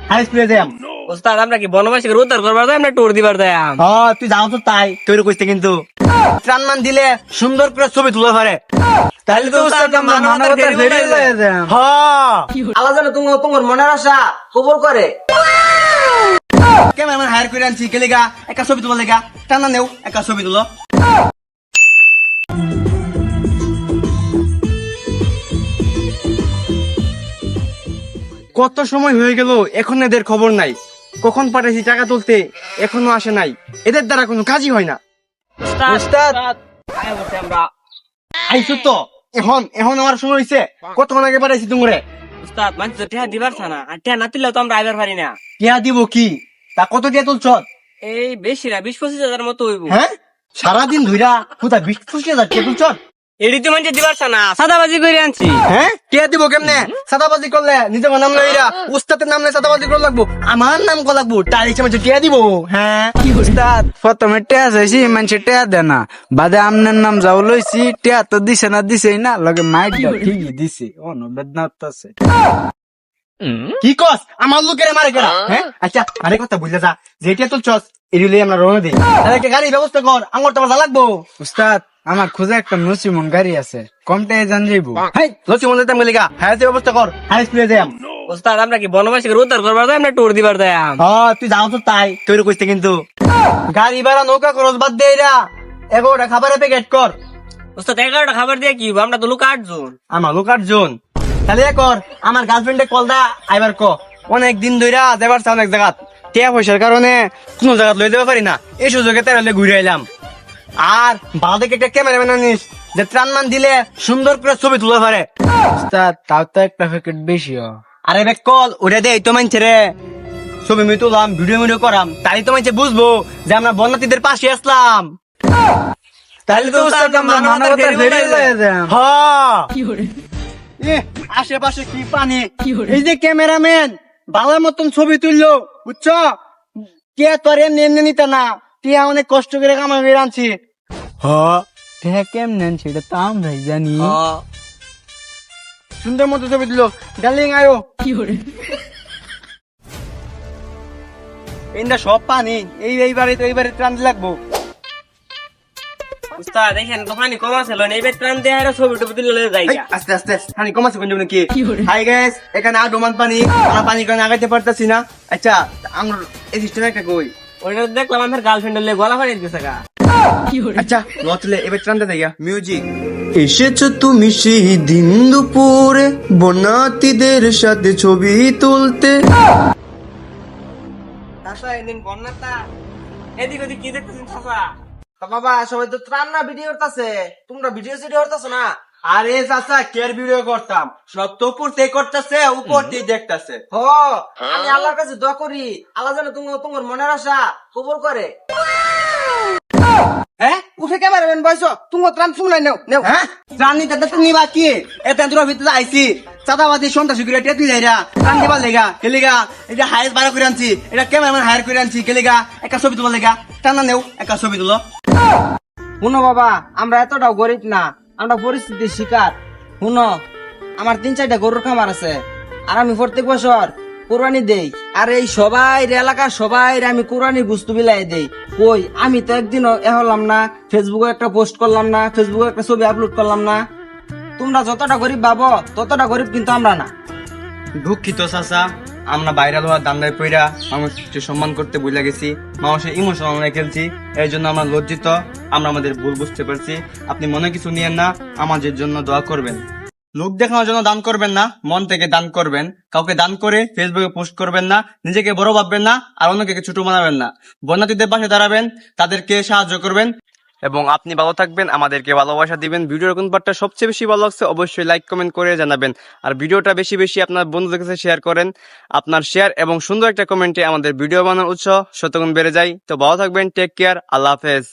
High স্কুলে যাই ওস্তাদ আমরা কি বনবাসীকে উদ্ধার করবার যাই আমরা ট্যুর দিবার যাই হ্যাঁ তুই যাও তো তাই তৈরি করতে কিন্তু ত্রাণ মান দিলে সুন্দর করে ছবি তুলে পারে তাহলে তো উস্তাদ আমরা মানবতার ফেরি লয়ে যাই হ্যাঁ আল্লাহ জানে তোমার মনের আশা কবুল করে। ক্যামেরাম্যান হায়ার করে আনছি কেলেগা একটা ছবি তোলা লেগা টানা নেও একটা ছবি তুলো কত সময় হয়ে গেল এখন এদের খবর নাই কখন পাঠাইছি টাকা তুলতে এখনো আসে নাই এদের দ্বারা কোনো কাজই হয় না ওস্তাদ আয় বলছি আমরা আইসো তো এখন এখন আমার সময় হয়েছে কতক্ষণ আগে পাঠাইছি তুমরে ওস্তাদ মানুষ তো টিয়া দিবার না আর টিয়া না তুললেও তো আমরা আইবার পারি না। টিয়া দিব কি তা কত টিয়া তুলছ এই বেশি না 20-25 হাজার মতো হইব। হ্যাঁ সারাদিন ধইরা কোথা 20-25 হাজার টিয়া তুলছ এডি তো মানুষ দিবার না সাদাবাজি করে আনছি। হ্যাঁ টিয়া দিব কেমনে সাদাবাজি করলে নিজের নাম লইরা উস্তাদের নাম লই সাদাবাজি করে লাগবো আমার নাম কো লাগবো তার ইচ্ছা মতো টিয়া দিব হ্যাঁ উস্তাদ প্রথমে টেয়া চাইছি মানুষের টেয়া দেয় না বাদে আমনের নাম যাও লইছি টেয়া তো দিছে না দিছেই না লগে মাইকটা ঠিকই দিছে অনো বেদনা আছে। কি কস আমার লোকের মারে কেনা হ্যাঁ আচ্ছা আরে কথা বুঝলে যা যেটা তো চস এরিলে আমরা রওনা দেই তাহলে কি গাড়ি ব্যবস্থা কর আঙ্গুর তোমার যা লাগবো উস্তাদ আমার খুঁজে একটা নসিমন গাড়ি আছে কম টেয়া জান যাইবো। হাই লসি মনে তাম গলিগা হায়াতে ব্যবস্থা কর হাই স্কুলে যাই ওস্তাদ আমরা কি বনবাসীকে উদ্ধার করবার যাই আমরা ট্যুর দিবার যাই হ্যাঁ তুই যাও তো তাই তৈরি করতে কিন্তু গাড়ি ভাড়া নৌকা খরচ বাদ দে এরা 11টা খাবারের প্যাকেট কর ওস্তাদ 11টা খাবার দিয়ে কি হইবো? আমরা তো লোক 8 জন। আমার লোক 8 জন তাহলে এ কর আমার গার্লফ্রেন্ডে কল দা আইবার ক অনেক দিন ধইরা যাবার চাও অনেক জায়গা টিয়া পয়সার কারণে কোন জায়গা লই যাবে পারি না এই সুযোগে তাহলে ঘুরে আইলাম আর বাদে একটা ক্যামেরাম্যান আনিস যে ত্রাণ মান দিলে সুন্দর করে ছবি তুলে পারে উস্তাদ তাও তো একটা প্যাকেট বেশি আরে বে কল ওটা দে তো মানছে রে ছবি আমি তুলাম ভিডিও করাম তাই তো মানছে বুঝবো যে আমরা বন্যার্থীদের পাশে আসলাম তাহলে তো উস্তাদ আমরা মানবতার ফেরি লয়ে যাই হ্যাঁ এ, আশেপাশে কি পানি এই যে ক্যামেরাম্যান ভালো মতন ছবি তুললো বুঝছো কে তোর এমনি এমনি নিতে না টিয়া অনেক কষ্ট করে কামাই করে আনছি হ্যাঁ টেয়া কেমন সেটা তো আমরাই জানি। সুন্দর মতো ছবি তুলো ডার্লিং আয়ো এইটা সব পানি এইবারে ত্রাণ লাগবো ওস্তাদ দেখেন তো পানি কম আছে লন এইবার ট্রান দিয়ে আর ছবি টবি তুলে লয়ে যাই এই, আস্তে আস্তে পানি কম আছে কোনটা কি হাই গাইস এখানে আর ডোমান পানি আমরা পানি কারণে আগাইতে পারতাছি না আচ্ছা আমরা এই সিস্টেমে একটা কই ওইটা দেখলাম আমার গার্লফ্রেন্ড হলে গলা ফাড়িয়ে দিতেছে গা। আচ্ছা নচলে এবার ট্রানটা দেয়া মিউজিক এসেছো তুমি সেই দিন দুপুরে বন্যার্থীদের সাথে ছবি তুলতে চাচা এদিন বন্যাটা এদিক ওদিক কি দেখতেছেন চাচা? বাবা সবাই তো ত্রাণ না ভিডিও করতেছে তোমরা ভিডিও সিডিও করতেছো না আরে চাচা কেয়ার ভিডিও করতাম সব তো উপর থেকে করতেছে উপর থেকে দেখতেছে হ আমি আল্লাহর কাছে দোয়া করি আল্লাহ জানে তোমার মনের আশা কবুল করে। হ্যাঁ উঠে ক্যামেরাম্যান বয়স তোমার ত্রাণ শুনলাই নেও নেও হ্যাঁ ত্রাণ নিতে তো নিবা কি এত দূরের ভিতরে আইছি চাঁদাবাদী সন্ত্রাসী করে টেট দিলাইরা ত্রাণ দিবার লেগা কেলিগা এটা হায়ার ভাড়া করে আনছি এটা ক্যামেরাম্যান হায়ার করে আনছি কেলিগা একটা ছবি তোলা লেগা টানা নেও একটা ছবি তুলো শুনো বাবা আমরা এতটাও গরিব না আমরা পরিস্থিতির শিকার শুনো আমার 3-4টা গরুর খামার আছে আর আমি প্রত্যেক বছর কোরবানি দেই আর এই সবাই এলাকার সবাই আমি কোরবানি গুস্তু বিলাই দেই কই আমি তো একদিনও হলাম না ফেসবুকে একটা পোস্ট করলাম না ফেসবুকে একটা ছবি আপলোড করলাম না তোমরা যতটা গরিব ভাবো ততটা গরিব কিন্তু আমরা না। দুঃখিত চাচা আমরা বাইরে হওয়ার দান্দায় পইরা মানুষকে সম্মান করতে ভুলে গেছি মানুষের ইমোশন আমরা খেলছি এই জন্য আমরা লজ্জিত আমরা আমাদের ভুল বুঝতে পারছি আপনি মনে কিছু নিয়েন না আমাদের জন্য দোয়া করবেন লোক দেখানোর জন্য দান করবেন না মন থেকে দান করবেন কাউকে দান করে ফেসবুকে পোস্ট করবেন না নিজেকে বড় ভাববেন না আর অন্যকে ছোট বানাবেন না বন্যার্থীদের পাশে দাঁড়াবেন তাদেরকে সাহায্য করবেন এবং আপনি ভালো থাকবেন আমাদেরকে ভালোবাসা দিবেন ভিডিওর কোন পার্টটা সবচেয়ে বেশি ভালো লাগছে অবশ্যই লাইক কমেন্ট করে জানাবেন আর ভিডিওটা বেশি বেশি আপনার বন্ধুদের কাছে শেয়ার করেন আপনার শেয়ার এবং সুন্দর একটা কমেন্টে আমাদের ভিডিও বানানোর উৎসাহ শতগুণ বেড়ে যায় তো ভালো থাকবেন টেক কেয়ার আল্লাহ হাফেজ